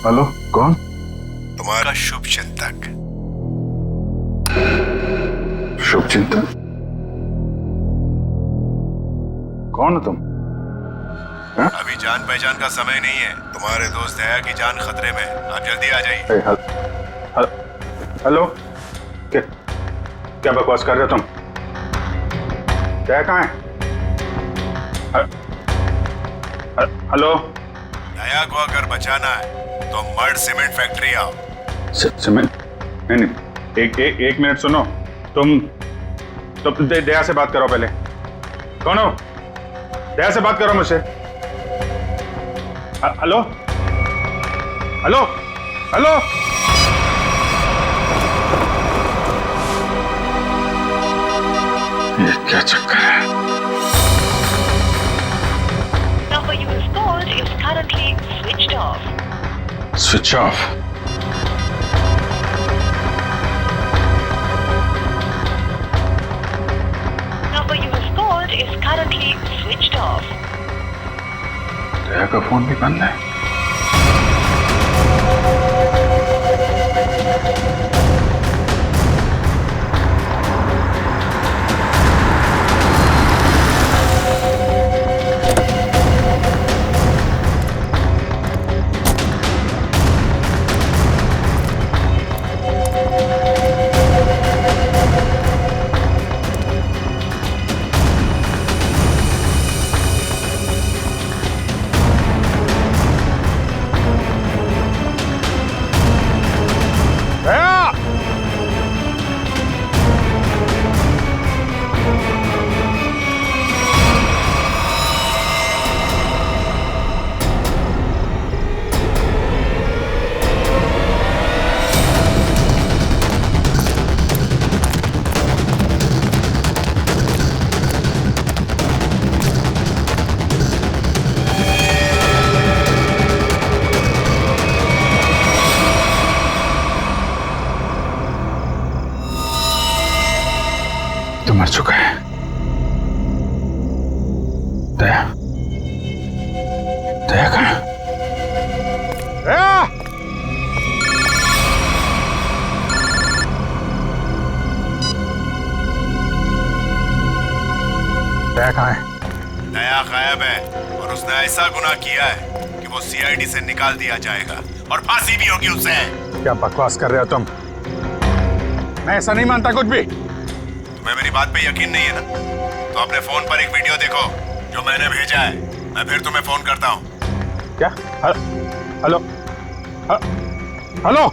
Hello, कौन? तुम्हारा शुभ चिंतक। शुभ चिंतक? कौन हो तुम? अभी जान पहचान का समय नहीं है। तुम्हारे दोस्त दया की जान खतरे में है। आप जल्दी आ जाइए। हेलो, क्या बकवास कर रहे हो तुम? दया कहाँ है? हेलो, दया को अगर बचाना है तो मर्ड सीमेंट फैक्ट्री आओ। सीमेंट? नहीं, एक मिनट सुनो। तुम दया से बात करो पहले। कौन हो? दया से बात करो मुझसे। Hello hello hello. ये क्या चक्कर है? Number you have called is currently switched off. Switch off? Number you have called is currently switched off. दया का फोन भी बंद है। तो मर चुका है। दया, दया कहाँ? दया! दया कहाँ है? दया गायब है और उसने ऐसा गुनाह किया है कि वो सीआईडी से निकाल दिया जाएगा और फांसी भी होगी उसे। क्या बकवास कर रहे हो तुम? मैं ऐसा नहीं मानता कुछ भी। तुम्हें मेरी बात पे यकीन नहीं है ना? तो अपने फोन पर एक वीडियो देखो जो मैंने भेजा है। मैं फिर तुम्हें फोन करता हूँ। क्या? Hello hello.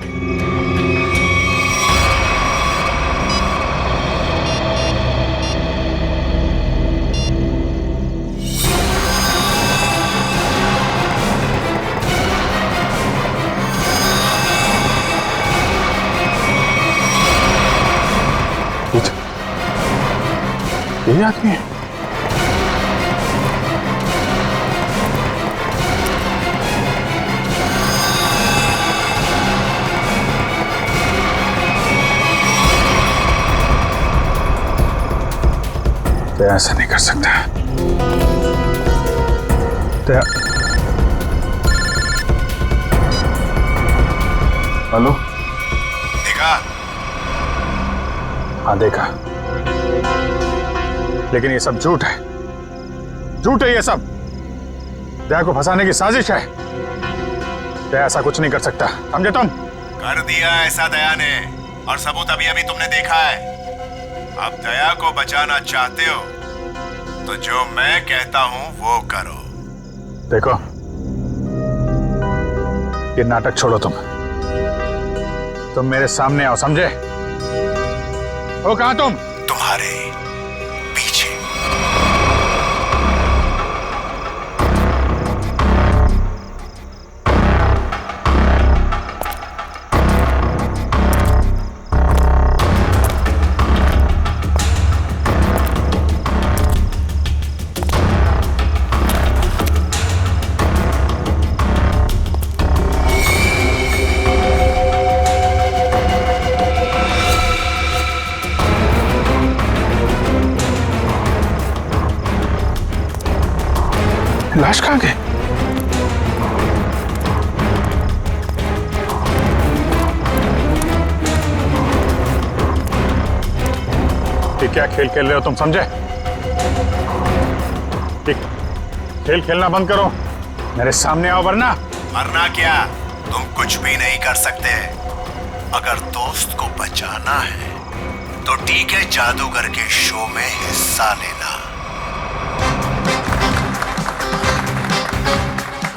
यही आदमी है? तो ऐसा नहीं कर सकता। तो हेलो, देखा? हाँ देखा, लेकिन ये सब झूठ है। झूठ है ये सब। दया को फंसाने की साजिश है। दया ऐसा कुछ नहीं कर सकता, समझे तुम? कर दिया ऐसा दया ने, और सबूत अभी अभी तुमने देखा है। अब दया को बचाना चाहते हो तो जो मैं कहता हूं वो करो। देखो, ये नाटक छोड़ो। तुम मेरे सामने आओ, समझे? हो कहां तुम? तुम्हारे पीछे। लाश कहाँ गई? कि क्या खेल खेल रहे हो तुम, समझे? कि खेल खेलना बंद करो, मेरे सामने आओ, वरना वरना क्या? तुम कुछ भी नहीं कर सकते। अगर दोस्त को बचाना है तो टीके जादूगर के शो में हिस्सा लेना।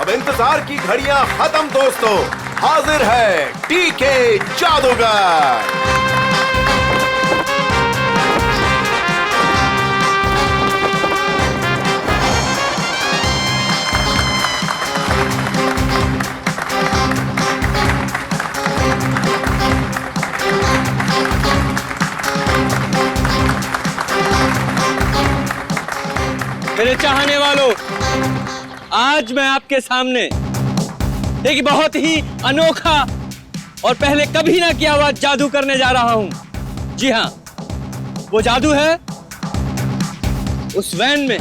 अब इंतजार की घड़ियां खत्म दोस्तों, हाजिर है टीके जादूगर। मेरे चाहने वालों, आज मैं आपके सामने एक बहुत ही अनोखा और पहले कभी ना किया हुआ जादू करने जा रहा हूं। जी हां, वो जादू है उस वैन में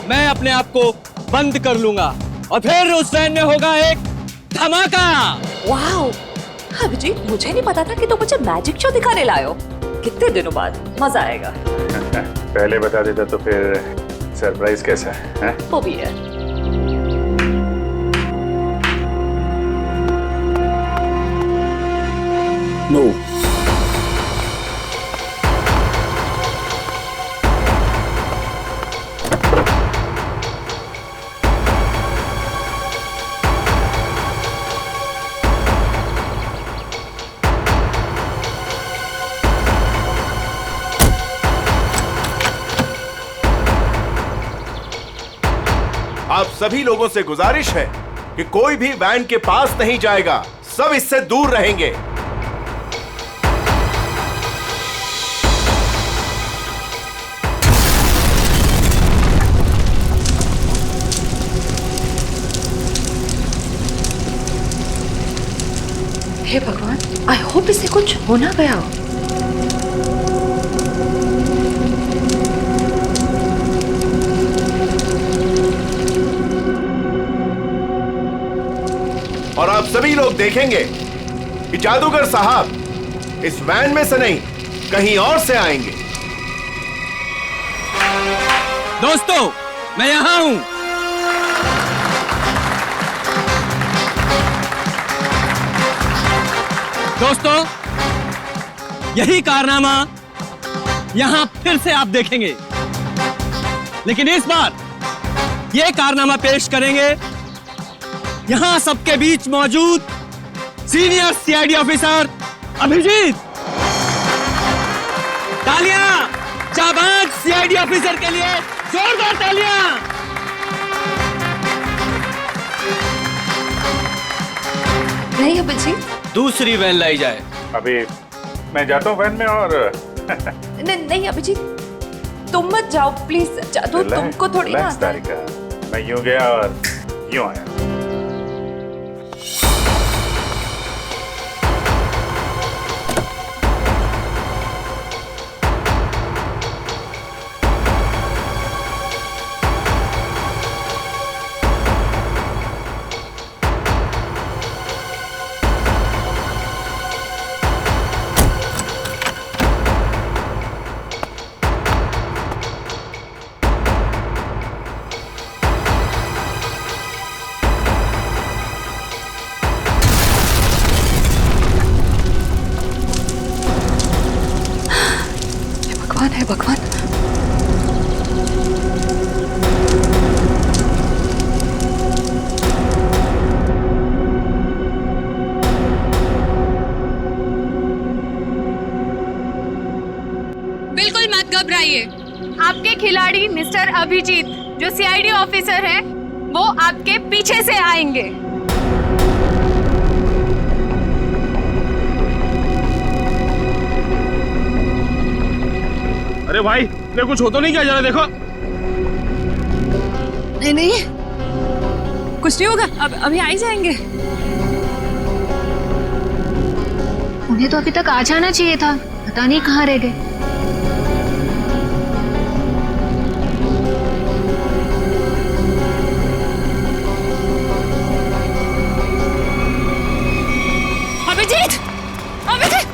मैं अपने आप को बंद कर लूंगा और फिर उस वैन में होगा एक धमाका। वाओ, अभिजीत, मुझे नहीं पता था कि तुम मुझे मैजिक शो दिखाने लाए हो। कितने दिनों बाद, मजा आएगा। पहले बता देता तो फिर सरप्राइज कैसा है? वो भी है। नो, आप सभी लोगों से गुजारिश है कि कोई भी वैन के पास नहीं जाएगा, सब इससे दूर रहेंगे। हे भगवान, आई होप इसे कुछ हो ना गया हो। और आप सभी लोग देखेंगे कि जादूगर साहब इस वैन में से नहीं, कहीं और से आएंगे। दोस्तों, मैं यहां हूं। दोस्तों, यही कारनामा यहां फिर से आप देखेंगे, लेकिन इस बार यह कारनामा पेश करेंगे यहां सबके बीच मौजूद सीनियर सीआईडी ऑफिसर अभिजीत। तालियां जाबाज सीआईडी ऑफिसर के लिए, जोरदार तालियां। नहीं अभिजीत, दूसरी वैन लाई जाए। अभी मैं जाता हूँ वैन में और नहीं अभिजीत, तुम मत जाओ प्लीज। जादू तुमको थोड़ी ना रिलैक्स आता है। तारिका, मैं यूं गया और यूं आया। है भगवान। बिल्कुल मत घबराइए। आपके खिलाड़ी मिस्टर अभिजीत जो सीआईडी ऑफिसर हैं, वो आपके पीछे से आएंगे। अरे भाई, मेरे कुछ हो तो नहीं क्या? जरा देखो। नहीं नहीं, कुछ नहीं होगा, अब अभी आ ही जाएंगे। उन्हें तो अभी तक आ जाना चाहिए था, पता नहीं कहाँ रह गए। अभिजीत! अभिजीत!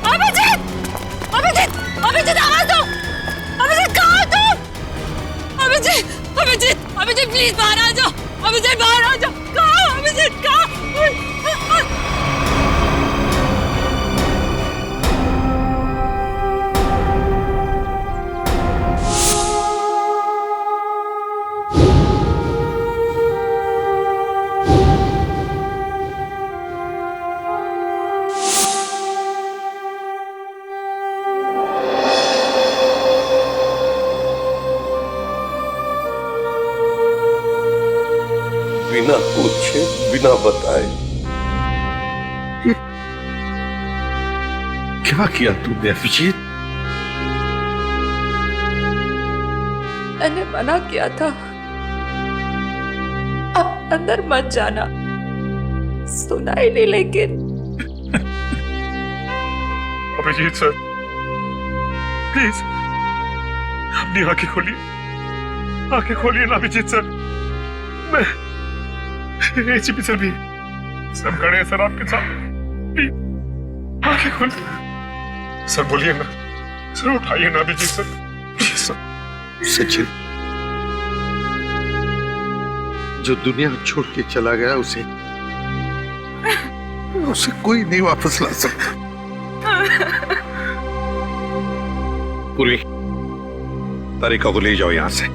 अभिजीत! अभिजीत प्लीज बाहर आ जाओ, अभिजीत बाहर आ जाओ। कहाँ अभिजीत, कहाँ? बिना पूछे बिना बताए ये क्या किया तूने अभिजीत? मैंने मना किया था, अब अंदर मत जाना। सुना ही नहीं, लेकिन अभिजीत सर, प्लीज अपनी आंखें खोलिए, आंखें खोलिए ना अभिजीत सर। मैं एसीपी सर भी सब खड़े हैं सर आपके साथ, प्लीज आंखें खोलिए सर। बोलिए ना सर, उठाइए ना Abhijeet sir, please sir. Sachin जो दुनिया छोड़ के चला गया उसे कोई नहीं वापस ला सकता। पूर्वी, तारिका को ले जाओ यहां से।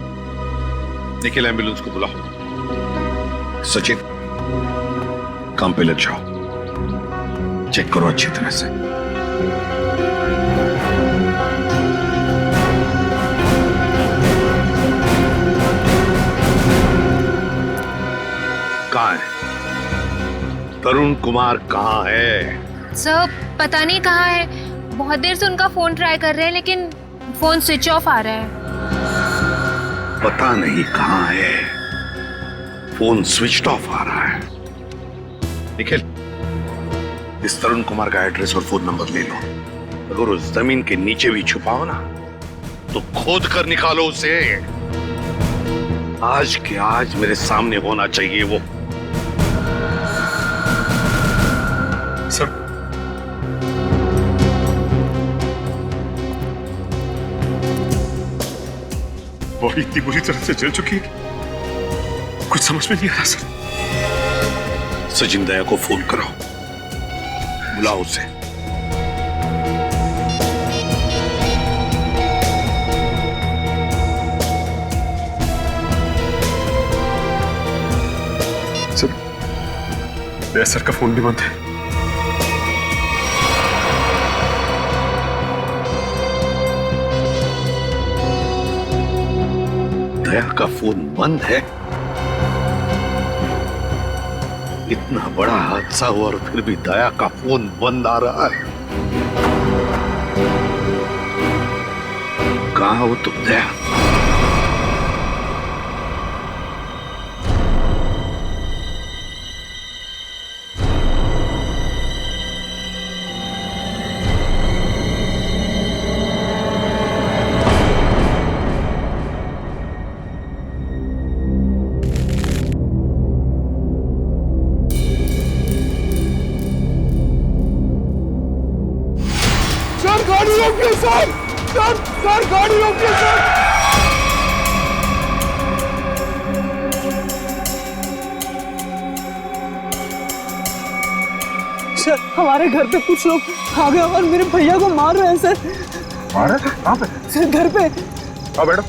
निखिल, एम्बुलेंस को बुलाओ। सचिन, काम पे लग जाओ, चेक करो अच्छी तरह से। कहाँ है तरुण कुमार? कहाँ है सर? पता नहीं कहाँ है, बहुत देर से उनका फोन ट्राई कर रहे हैं लेकिन फोन स्विच ऑफ आ रहा है। पता नहीं कहाँ है, फोन स्विच ऑफ आ रहा है। निखिल, इस तरुण कुमार का एड्रेस और फोन नंबर ले लो। अगर उस जमीन के नीचे भी छुपाओ ना तो खोद कर निकालो उसे। आज के आज मेरे सामने होना चाहिए वो। सर, बॉडी इतनी बुरी तरह से जल चुकी है कि कुछ समझ में नहीं आ रहा सर। सचिन दया को फोन करो, बुलाओ उसे। सर, दया सर का फोन भी बंद है। दया का फोन बंद है? इतना बड़ा हादसा हुआ और फिर भी दया का फोन बंद आ रहा है। कहाँ हो तुम दया? गाड़ी रोकिए सर, सर गाड़ी रोकिए सर। सर, हमारे घर पे कुछ लोग आ गए और मेरे भैया को मार रहे हैं सर। मार रहे? कहाँ पे? सर, घर पे। आओ बैठो।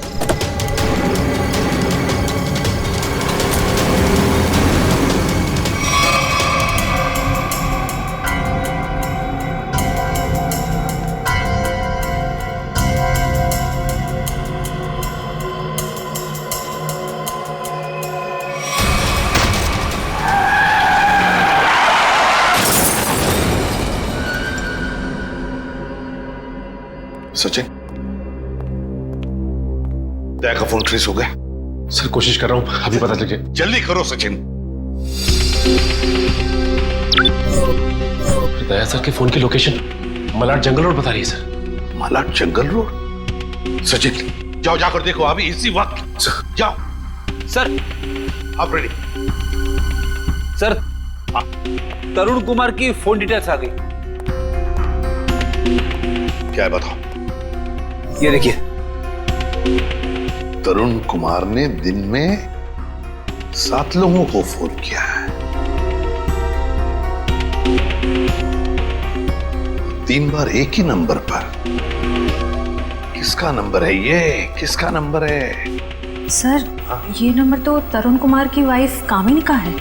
सचिन, दया का फोन ट्रेस हो गया? सर, कोशिश कर रहा हूं, अभी पता चल जाए। जल्दी करो सचिन। दया सर के फोन की लोकेशन मलाड जंगल रोड बता रही है सर। मलाड जंगल रोड? सचिन, जाओ, जाकर देखो अभी इसी वक्त। जाओ। सर, आप रेडी? सर, तरुण कुमार की फोन डिटेल्स आ गई। क्या है बताओ? ये देखिए। तरुण कुमार ने दिन में 7 लोगों को फोन किया है, 3 बार एक ही नंबर पर। किसका नंबर है ये? किसका नंबर है? सर, ये नंबर तो तरुण कुमार की वाइफ कामिनी का है।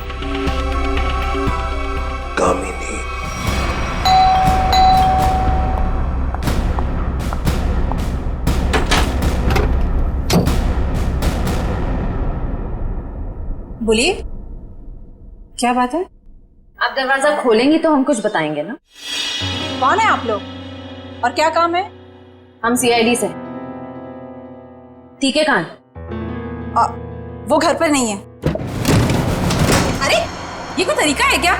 कामिनी? बोलिए, क्या बात है? आप दरवाजा खोलेंगी तो हम कुछ बताएंगे ना। कौन है आप लोग और क्या काम है? हम सीआईडी से। ठीक है कान? वो घर पर नहीं है। अरे ये कोई तरीका है क्या?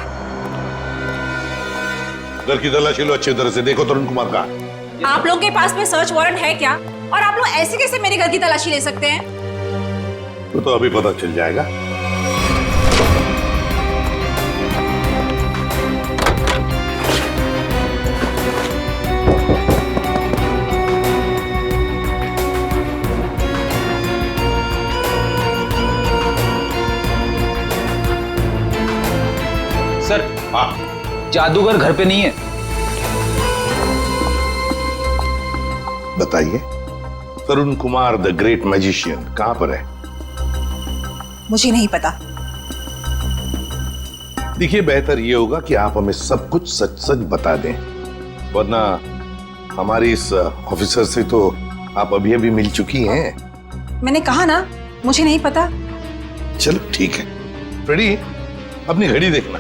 घर की तलाशी लो, अच्छी तरह से देखो तरुण कुमार का। आप लोग के पास में सर्च वारंट है क्या? और आप लोग ऐसे कैसे मेरे घर की तलाशी ले सकते हैं? तो अभी पता चल जाएगा। सर, जादूगर घर पे नहीं है। बताइए, तरुण कुमार द ग्रेट मैजिशियन कहां पर है? मुझे नहीं पता। देखिए, बेहतर ये होगा कि आप हमें सब कुछ सच सच बता दें, वरना हमारी इस ऑफिसर से तो आप अभी अभी मिल चुकी हैं। मैंने कहा ना, मुझे नहीं पता। चलो ठीक है। फ्रेडी, अपनी घड़ी देखना,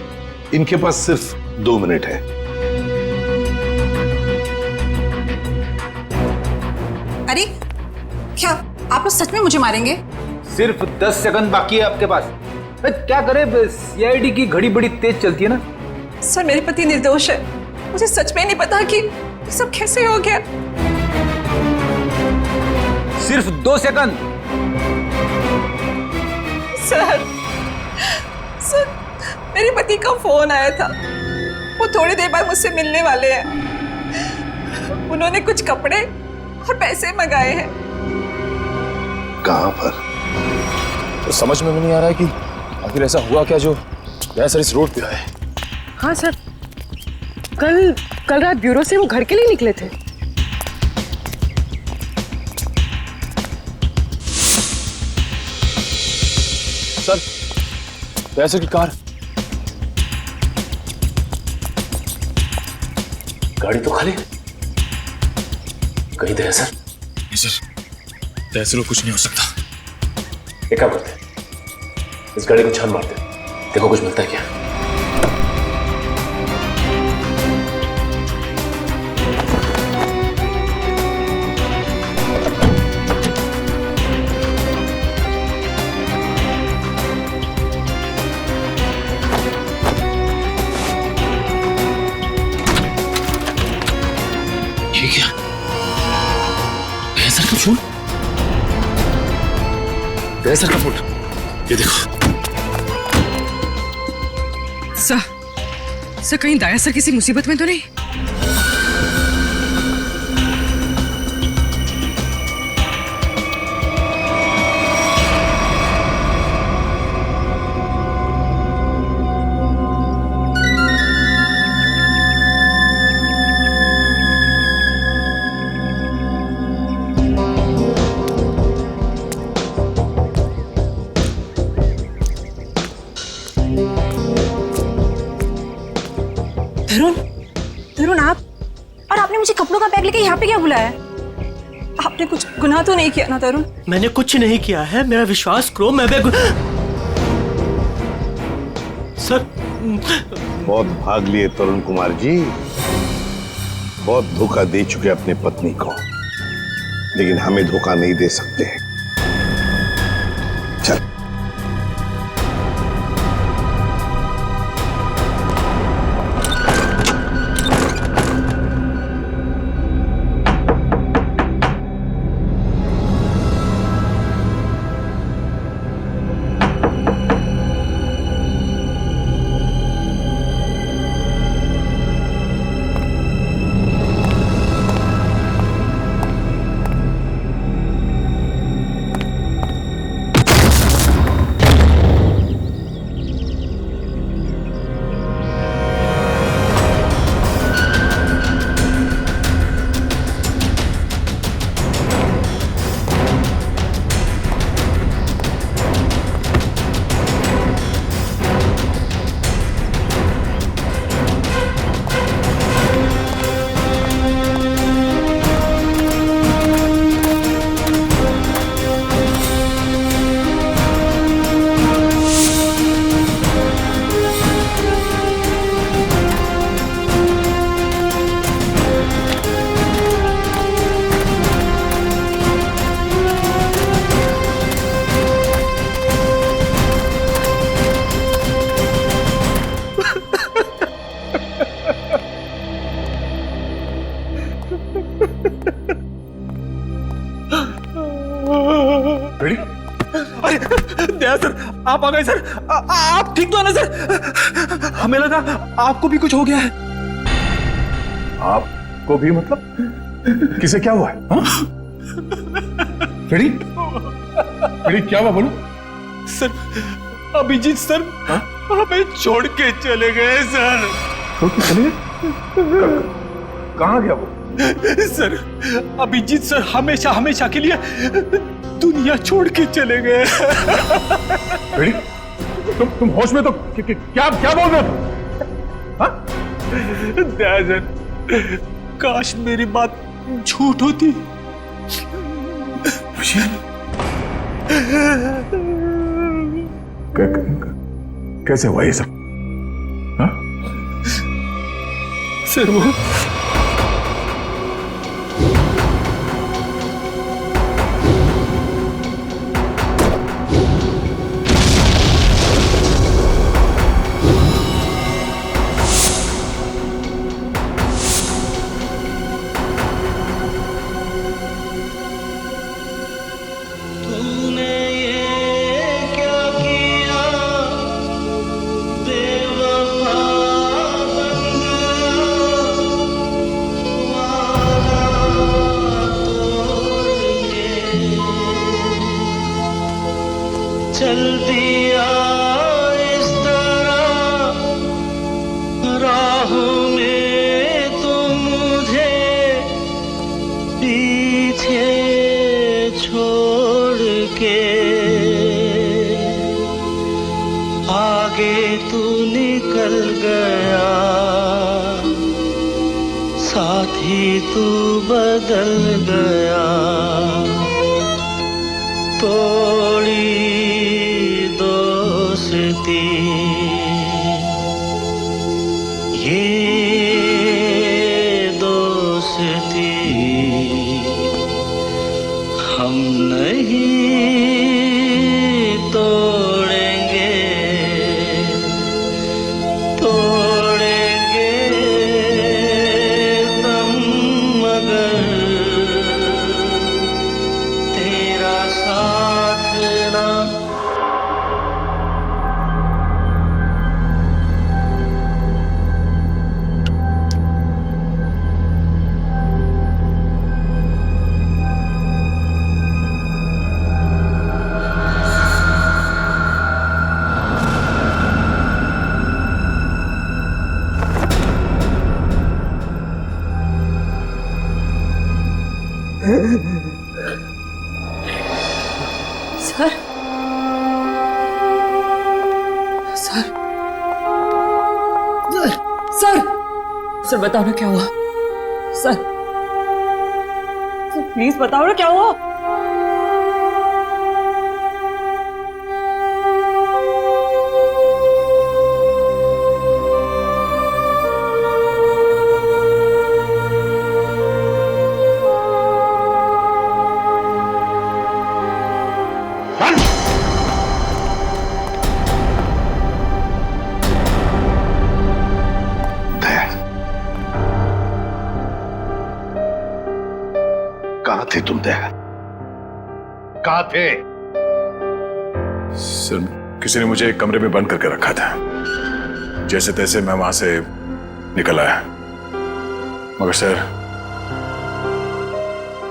इनके पास सिर्फ 2 मिनट है। अरे क्या आप लोग सच में मुझे मारेंगे? सिर्फ 10 सेकंड बाकी है आपके पास। क्या करे, सीआईडी की घड़ी बड़ी तेज चलती है ना। सर, मेरे पति निर्दोष है। मुझे सच में नहीं पता कि ये सब कैसे हो गया। सिर्फ 2 सेकंड। सर, मेरे पति का फोन आया था। वो थोड़ी देर बाद मुझसे मिलने वाले हैं। उन्होंने कुछ कपड़े और पैसे मंगाए हैं। कहां पर? तो समझ में नहीं आ रहा है कि आखिर ऐसा हुआ क्या जो सर इस रोड पे आए। हाँ सर, कल रात ब्यूरो से वो घर के लिए निकले थे। सर, पैसे की कार, गाड़ी तो खाली, कहीं तो है सर। नहीं सर, ऐसे लोग कुछ नहीं हो सकता। एक काम करते हैं, इस गाड़ी को छान मारते हैं, देखो कुछ मिलता है क्या। ये क्या? सर का फोन, सर का फोन, ये देखो। सर कहीं दाया सर किसी मुसीबत में तो नहीं? तरुण, आप और आपने मुझे कपड़ों का बैग लेके यहाँ पे क्या बुलाया? आपने कुछ गुनाह तो नहीं किया ना तरुण? मैंने कुछ नहीं किया है, मेरा विश्वास करो। मैं सर, बहुत भाग लिए तरुण कुमार जी, बहुत धोखा दे चुके अपनी पत्नी को, लेकिन हमें धोखा नहीं दे सकते। चल। सर, आप आ गए सर। आप ठीक तो है ना सर? हमें लगा आपको भी कुछ हो गया है। आपको भी मतलब? किसे क्या हुआ है? फ्रेडी, फ्रेडी क्या हुआ बोलो? सर, अभिजीत सर हमें छोड़ के चले गए सर। छोड़ के चले गए? कहाँ गया वो? सर, अभिजीत सर हमेशा हमेशा के लिए दुनिया छोड़ के चले गए। फ्रेडी, तुम होश में तो क्या बोल रहे हो? सर, काश मेरी बात झूठ होती। कैसे हुआ ये सब? हाँ? सर वो चल दिया इस तरह राहों में तो मुझे पीछे छोड़ के आगे तू निकल गया साथ ही तू बदल गया तोड़ी दोस्ती ये दोस्ती हम नहीं तोड़ेंगे तोड़ेंगे तुम मगर तेरा साथ ना सर, सर, सर, सर बताओ ना क्या हुआ? सर, प्लीज बताओ ना क्या हुआ? कहाँ थे तुम दया? कहाँ थे? सर, किसी ने मुझे एक कमरे में बंद करके रखा था। जैसे तैसे मैं वहां से निकल आया, मगर सर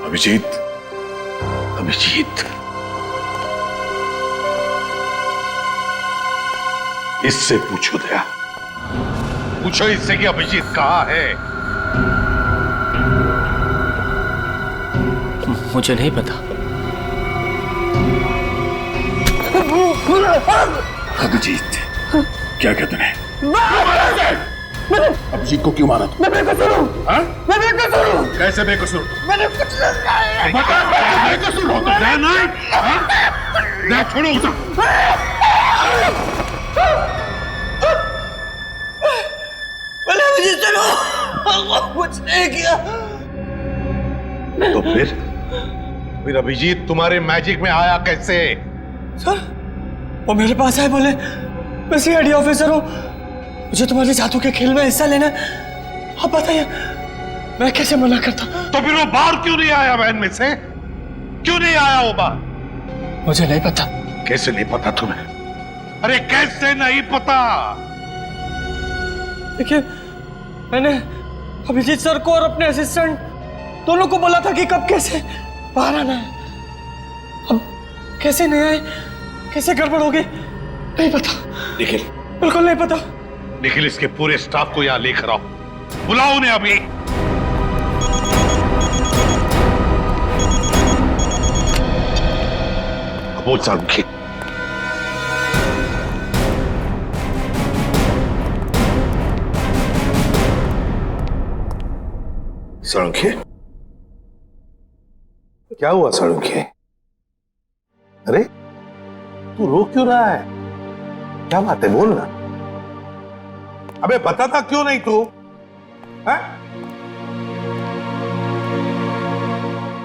अभिजीत इससे पूछो दया, पूछो इससे कि अभिजीत कहाँ है? मुझे नहीं पता। अभिजीत, क्या कहते हैं? अभिजीत को क्यों मारा तुम? मैं बेकसूर हूँ। मैं बेकसूर हूँ। कैसे बेकसूर? मैंने कुछ नहीं बता, बेकसूर हो तो दया नहीं? दया छोड़ो उसे। मैंने अभिजीत से कुछ नहीं किया। तो फिर अभिजीत तुम्हारे मैजिक में आया कैसे? सर, वो मेरे पास आए, बोले मैं सीआईडी ऑफिसर हूँ, मुझे तुम्हारे जादू के खेल में हिस्सा लेना है। आप बताइए मैं कैसे मना करता? तो फिर वो बाहर क्यों नहीं आया? वैन में से क्यों नहीं आया वो बाहर? मुझे नहीं पता, कैसे नहीं पता तुम्हें? अरे कैसे नहीं पता? देखिए, मैंने अभिजीत सर को और अपने असिस्टेंट दोनों को बोला था कि कब कैसे बाहर आना है। अब कैसे नहीं आए, कैसे गड़बड़ हो गई, नहीं पता। निखिल, बिल्कुल नहीं पता। निखिल, इसके पूरे स्टाफ को यहां लेकर आओ, बुलाओ उन्हें अभी। बोल सारुखी। सारुखी, क्या हुआ सारुखी? अरे तू रो क्यों रहा है? क्या बात है, बोल ना। अबे बताता क्यों नहीं तू?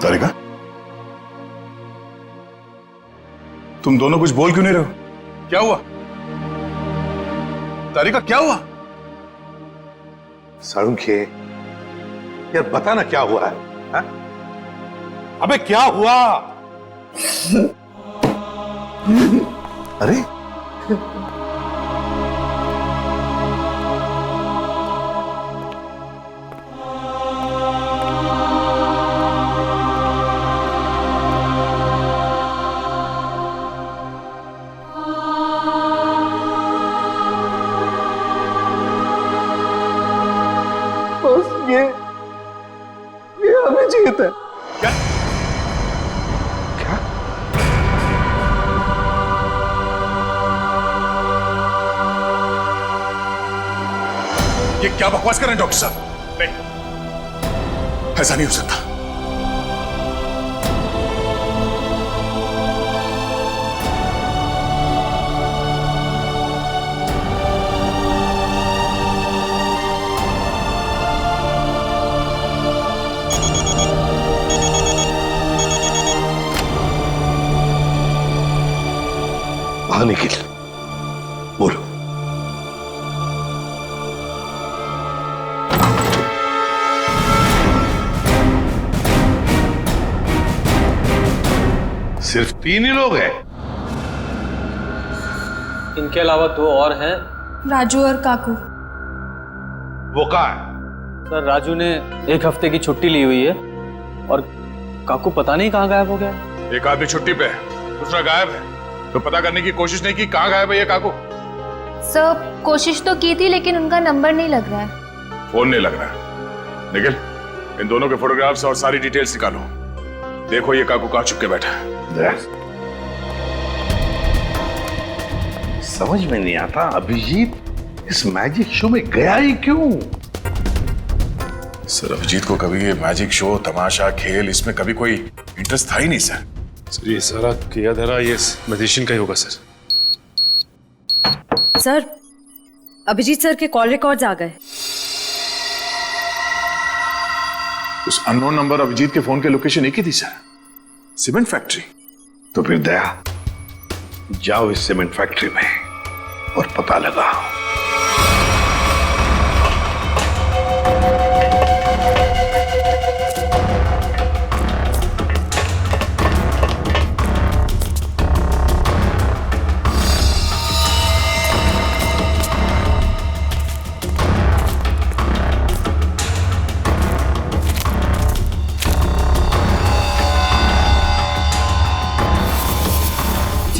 तारिका, तुम दोनों कुछ बोल क्यों नहीं रहे हो? क्या हुआ? तारिका, क्या हुआ? सारुखी, यार बता ना क्या हुआ है? अबे क्या हुआ? अरे ये अभिजीत है। क्या? क्या? ये क्या बकवास कर रहे हैं डॉक्टर साहब? नहीं, ऐसा नहीं हो सकता। हाँ निखिल, बोलो। सिर्फ 3 ही लोग हैं? इनके अलावा 2 और हैं। राजू और काकू। वो कहाँ है? सर, राजू ने 1 हफ्ते की छुट्टी ली हुई है और काकू पता नहीं कहाँ गायब हो गया। एक आदमी छुट्टी पे है, दूसरा गायब है, तो पता करने की कोशिश नहीं की कहाँ गायब है ये काकू? सर, कोशिश तो की थी लेकिन उनका नंबर नहीं लग रहा है। फोन नहीं लग रहा है। निखिल, इन दोनों के फोटोग्राफ्स और सारी डिटेल्स निकालो। देखो ये काकू कहाँ छुप के बैठा है। समझ में नहीं आता अभिजीत इस मैजिक शो में गया ही क्यों? सर, अभिजीत को कभी ये मैजिक शो, तमाशा, खेल, इसमें कभी कोई इंटरेस्ट था ही नहीं सर। सर, ये सारा किया धरा ये मैजिशियन का ही होगा सर। सर, अभिजीत सर के कॉल रिकॉर्ड्स आ गए। उस अननोन नंबर अभिजीत के फोन के लोकेशन एक ही थी सर, सीमेंट फैक्ट्री। तो फिर दया, जाओ इस सीमेंट फैक्ट्री में और पता लगाओ।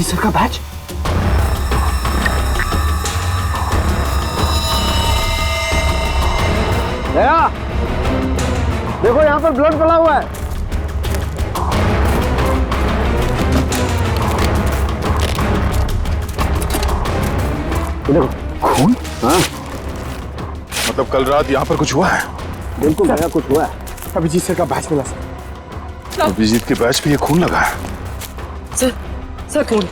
सर का बैच? दया, देखो यहाँ पर ब्लड पड़ा हुआ है। देखो खून। हाँ, मतलब कल रात यहाँ पर कुछ हुआ है? बिल्कुल दया, कुछ हुआ है। अभिजीत सर का बैच मिला सर। अभिजीत के बैच पे ये खून लगा है। सर खून।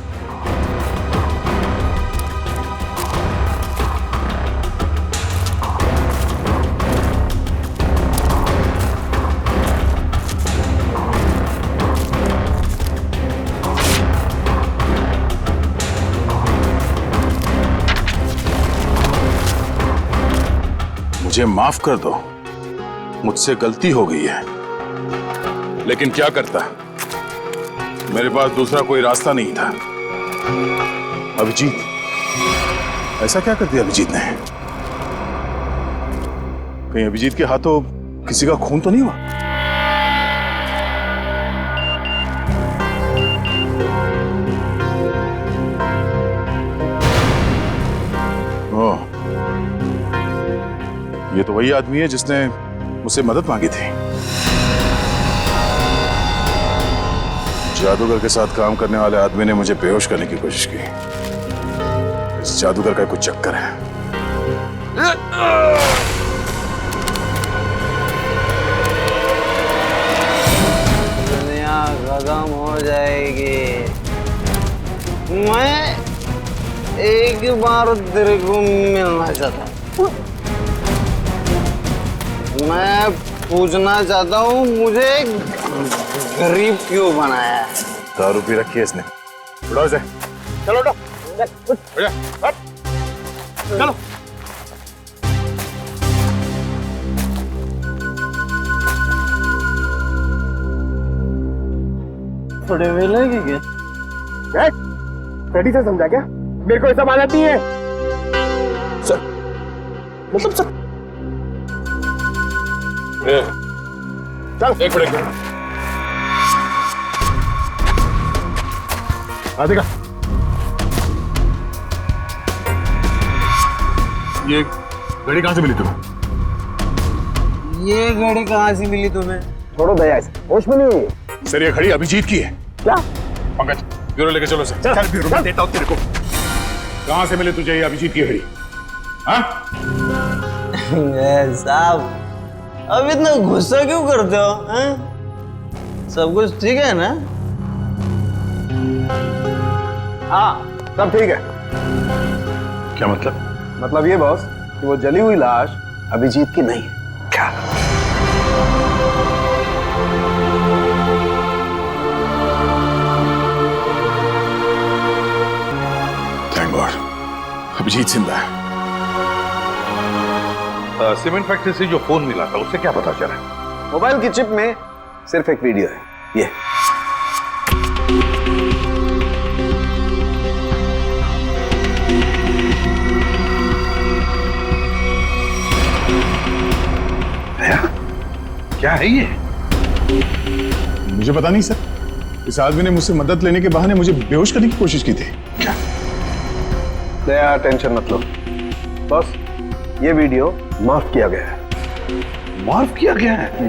मुझे माफ कर दो, मुझसे गलती हो गई है, लेकिन क्या करता, मेरे पास दूसरा कोई रास्ता नहीं था। अभिजीत, ऐसा क्या कर दिया अभिजीत ने? कहीं अभिजीत के हाथों किसी का खून तो नहीं हुआ? ओह, ये तो वही आदमी है जिसने मुझसे मदद मांगी थी। जादूगर के साथ काम करने वाले आदमी ने मुझे बेहोश करने की कोशिश की। इस जादूगर का कुछ चक्कर है। दुनिया खत्म हो जाएगी। मैं एक बार तेरे को मिलना चाहता हूँ। मैं पूछना चाहता हूँ, मुझे गरीब क्यों बनाया? दारू पी रखी है इसने। उड़ाओ इसे। चलो उठो। चलो। थोड़े मिलेगी क्या? रेडी से समझा क्या? मेरे को ऐसा मालूम नहीं है। सर, मतलब सर। चल, एक मिनट। राधिका, ये घड़ी कहाँ से मिली तुम्हें? ये घड़ी कहाँ से मिली तुम्हें? छोड़ो दया से, होश में नहीं है। सर, ये घड़ी अभिजीत की है। क्या? पंकज, ब्यूरो लेके चलो सर। चल ब्यूरो में देता हूँ तेरे को। कहाँ से मिली तुझे ये अभिजीत की घड़ी? हाँ? साहब, अब इतना गुस्सा क्यों करते हो? हैं? सब कुछ ठीक है ना? हाँ, सब ठीक है। क्या मतलब? मतलब ये बॉस कि वो जली हुई लाश अभिजीत की नहीं है। क्या? थैंक गॉड, अभिजीत जिंदा है। सीमेंट फैक्ट्री से जो फोन मिला था उससे क्या पता चला? मोबाइल की चिप में सिर्फ एक वीडियो है, ये। क्या है ये? मुझे पता नहीं सर। इस आदमी ने मुझसे मदद लेने के बहाने मुझे बेहोश करने की कोशिश की थी। क्या? दया, टेंशन मत लो बॉस, ये वीडियो माफ किया गया है। माफ किया गया है?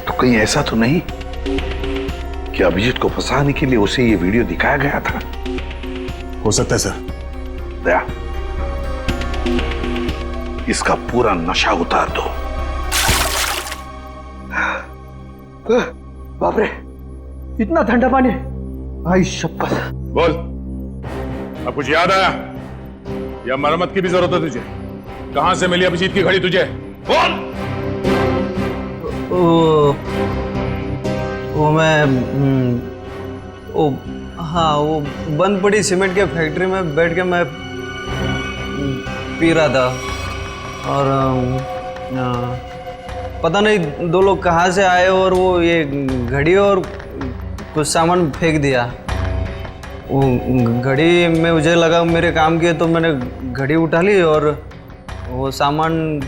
तो कहीं ऐसा तो नहीं कि अभिजीत को फंसाने के लिए उसे ये वीडियो दिखाया गया था? हो सकता है सर। दया, इसका पूरा नशा उतार दो। बाप रे, इतना ठंडा पानी! भाई शपथ। बोल, अब कुछ याद आया या मरम्मत की भी जरूरत है तुझे? कहां से मिली अभिजीत की घड़ी तुझे? बोल। वो मैं हाँ, वो बंद पड़ी सीमेंट के फैक्ट्री में बैठ के मैं पी रहा था और पता नहीं दो लोग कहाँ से आए और वो ये घड़ी और कुछ सामान फेंक दिया। वो घड़ी में मुझे लगा मेरे काम की है तो मैंने घड़ी उठा ली और वो सामान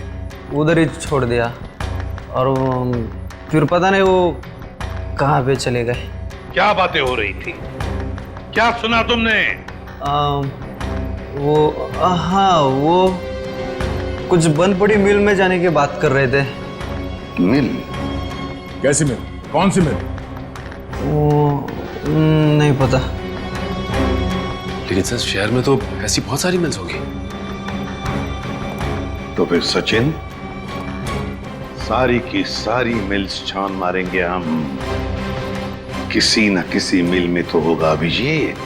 उधर ही छोड़ दिया और फिर पता नहीं वो कहाँ पे चले गए। क्या बातें हो रही थी? क्या सुना तुमने? हाँ, वो कुछ बंद पड़ी मिल में जाने की बात कर रहे थे। मिल? कैसी मिल? कौन सी मिल? वो नहीं पता। लेकिन सर, शहर में तो ऐसी बहुत सारी मिल्स होगी। तो फिर सचिन, सारी की सारी मिल्स छान मारेंगे हम। किसी न किसी मिल में तो होगा अभिजीत।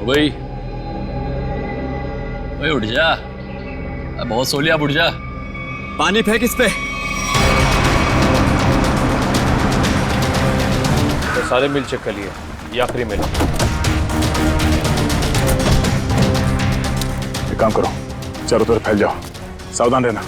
भाई, उठ जा, बहुत सो लिया, उठ जा। पानी फेंक इस पे। सारे मिल चेक कर लिए, ये आखिरी मिल। एक काम करो, चारों तरफ फैल जाओ, सावधान रहना।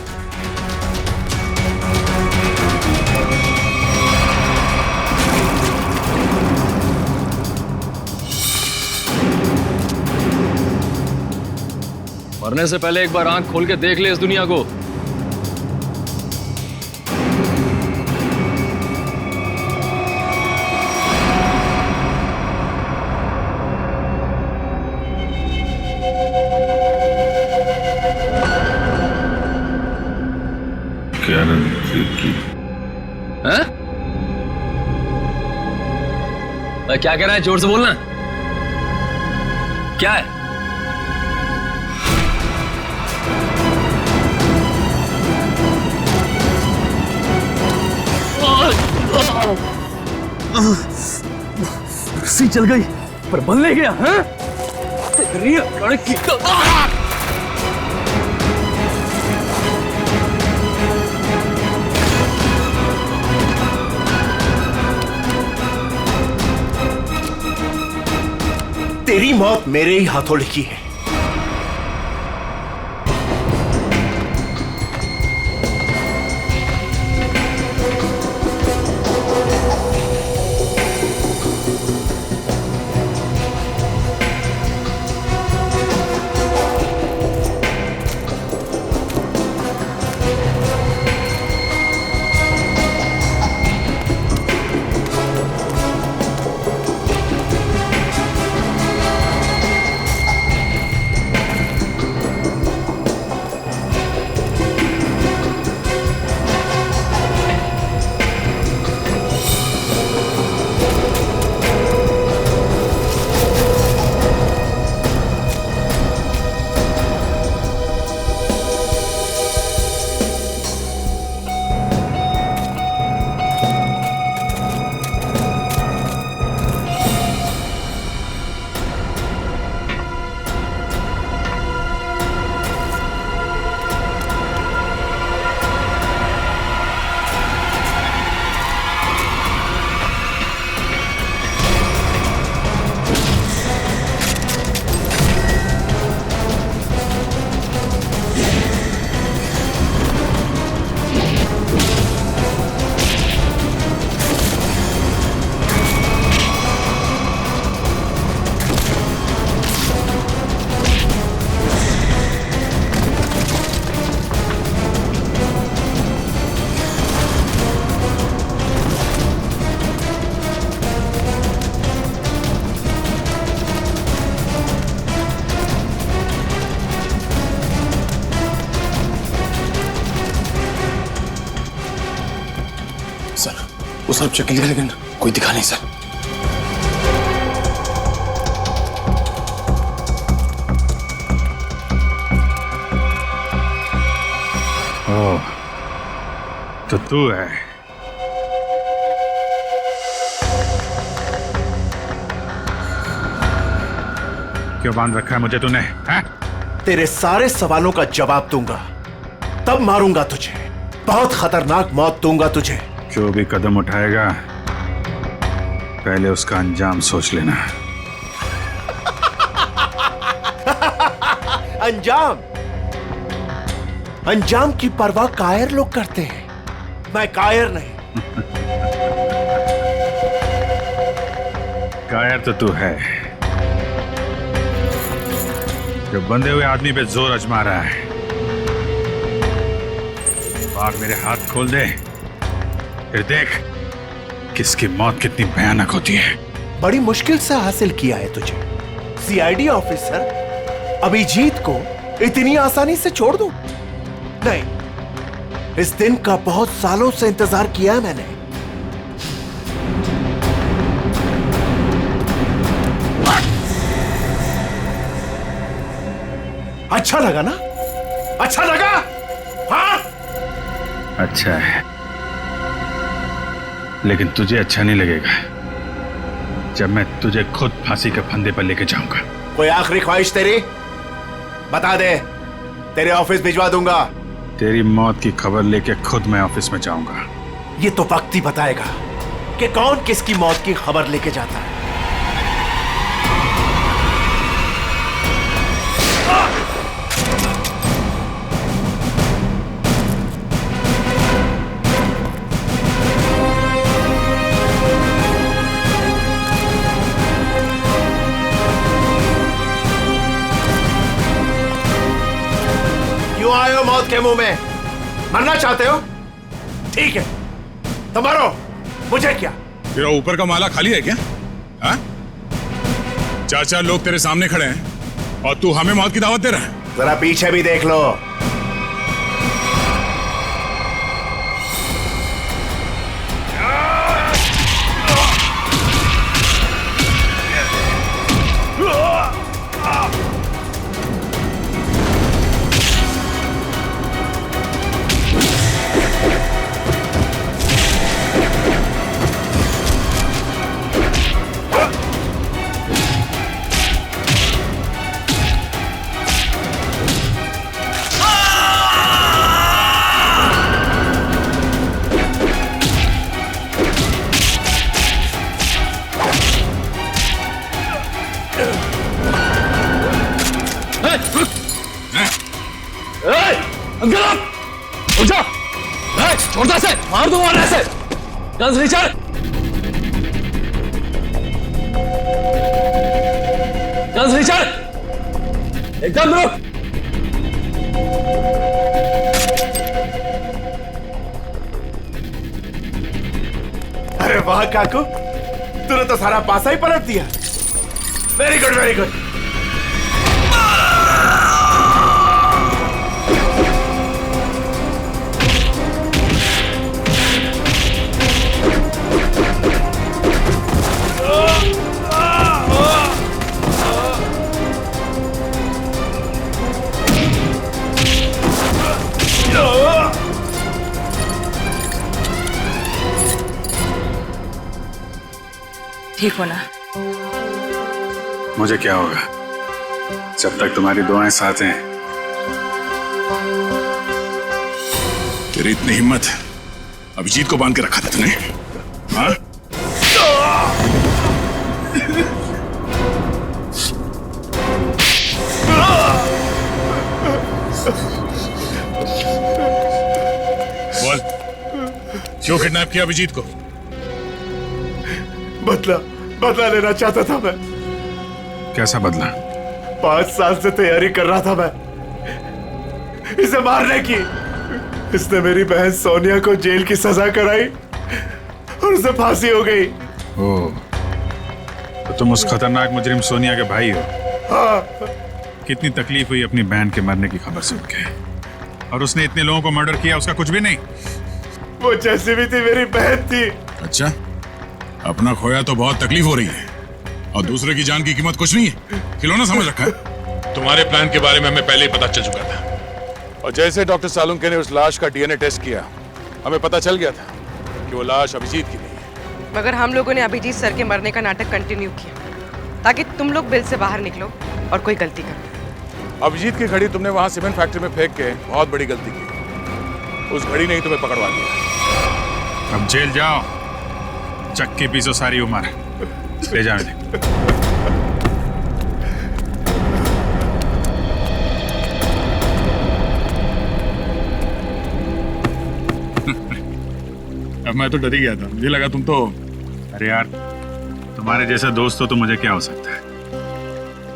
मरने से पहले एक बार आंख खोल के देख ले इस दुनिया को। हैं? क्या कह रहा है? जोर से बोलना। क्या है? रस्सी चल गई पर बल ले गया। हैं? तेरी अकड़ की तेरी मौत मेरे ही हाथों लिखी है। वो सब चेक लिया लेकिन कोई दिखा नहीं सर। ओह, तो तू है। क्यों बांध रखा है मुझे तूने? तेरे सारे सवालों का जवाब दूंगा, तब मारूंगा तुझे। बहुत खतरनाक मौत दूंगा तुझे। जो भी कदम उठाएगा पहले उसका अंजाम सोच लेना। अंजाम? अंजाम की परवाह कायर लोग करते हैं, मैं कायर नहीं। कायर तो तू है, जो बंधे हुए आदमी पे जोर आजमा रहा है। आग मेरे हाथ खोल दे, फिर देख किसकी मौत कितनी भयानक होती है। बड़ी मुश्किल से हासिल किया है तुझे। सीआईडी ऑफिसर अभिजीत को इतनी आसानी से छोड़ दूं? नहीं, इस दिन का बहुत सालों से इंतजार किया है मैंने। अच्छा लगा ना? अच्छा लगा? हाँ? अच्छा है, लेकिन तुझे अच्छा नहीं लगेगा जब मैं तुझे खुद फांसी के फंदे पर लेके जाऊंगा। कोई आखिरी ख्वाहिश तेरी? बता दे, तेरे ऑफिस भिजवा दूंगा। तेरी मौत की खबर लेके खुद मैं ऑफिस में जाऊंगा। ये तो वक्त ही बताएगा। कि कौन किसकी मौत की खबर लेके जाता है। क्यों आए हो मौत के मुंह में? मरना चाहते हो? ठीक है, तो मरो, मुझे क्या। तेरा ऊपर का माला खाली है क्या? हाँ? 4-4 लोग तेरे सामने खड़े हैं और तू हमें मौत की दावत दे रहा है। जरा पीछे भी देख लो। छोड़ता से मार दूंगा ऐसे। गन्स रीचर, गन्स रीचर, एकदम रुक। अरे वाह काकू, तूने तो सारा पासा ही पलट दिया। Very good, very good. ठीक हो ना? मुझे क्या होगा जब तक तुम्हारी दुआएं साथ हैं। तेरी इतनी हिम्मत अभिजीत को बांध के रखा था तूने? हाँ? बोल, क्यों किडनैप किया अभिजीत को? बदला लेना चाहता था मैं। कैसा बदला? 5 साल से तैयारी कर रहा था मैं इसे मारने की। इसने मेरी बहन सोनिया को जेल की सजा कराई और उसे फांसी हो गई। ओह, तो तुम उस खतरनाक मुजरिम सोनिया के भाई हो? हाँ। कितनी तकलीफ हुई अपनी बहन के मरने की खबर सुन के। और उसने इतने लोगों को मर्डर किया, उसका कुछ भी नहीं? वो जैसी भी थी मेरी बहन थी। अच्छा, अपना खोया तो बहुत तकलीफ हो रही है और दूसरे की जान की कीमत कुछ नहीं है। खिलौना समझ रखा है। तुम्हारे प्लान के बारे में हमें पहले ही पता चल चुका था और जैसे डॉक्टर सालुंके ने उस लाश का डीएनए टेस्ट किया, हमें पता चल गया था कि वो लाश अभिजीत की नहीं है। मगर हम लोगों ने अभिजीत सर के मरने का नाटक कंटिन्यू किया ताकि तुम लोग बिल से बाहर निकलो और कोई गलती करो। अभिजीत की घड़ी तुमने वहां सीमेंट फैक्ट्री में फेंक के बहुत बड़ी गलती की। उस घड़ी ने ही तुम्हें पकड़वा दिया। अब जेल जाओ, चक्की पीसो सारी उम्र। ले जाओ इन्हें। अब मैं तो डर ही गया था, मुझे लगा तुम तो। अरे यार, तुम्हारे जैसा दोस्त हो तो मुझे क्या हो सकता है,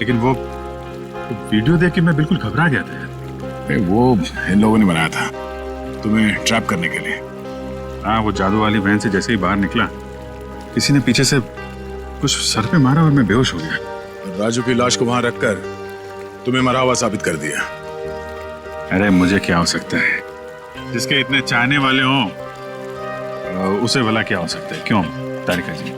लेकिन वो वीडियो देख के मैं बिल्कुल घबरा गया था यार। वो इन लोगों ने बनाया था तुम्हें ट्रैप करने के लिए। हाँ, वो जादू वाली वैन से जैसे ही बाहर निकला, किसी ने पीछे से कुछ सर पे मारा और मैं बेहोश हो गया। राजू की लाश को वहां रखकर तुम्हें मरा हुआ साबित कर दिया। अरे मुझे क्या हो सकता है, जिसके इतने चाहने वाले हों उसे भला क्या हो सकता है? क्यों तारिका जी?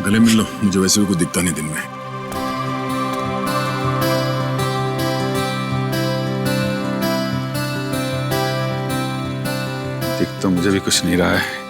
गले मिल लो, मुझे वैसे भी कुछ दिखता नहीं दिन में। दिख तो मुझे भी कुछ नहीं रहा है।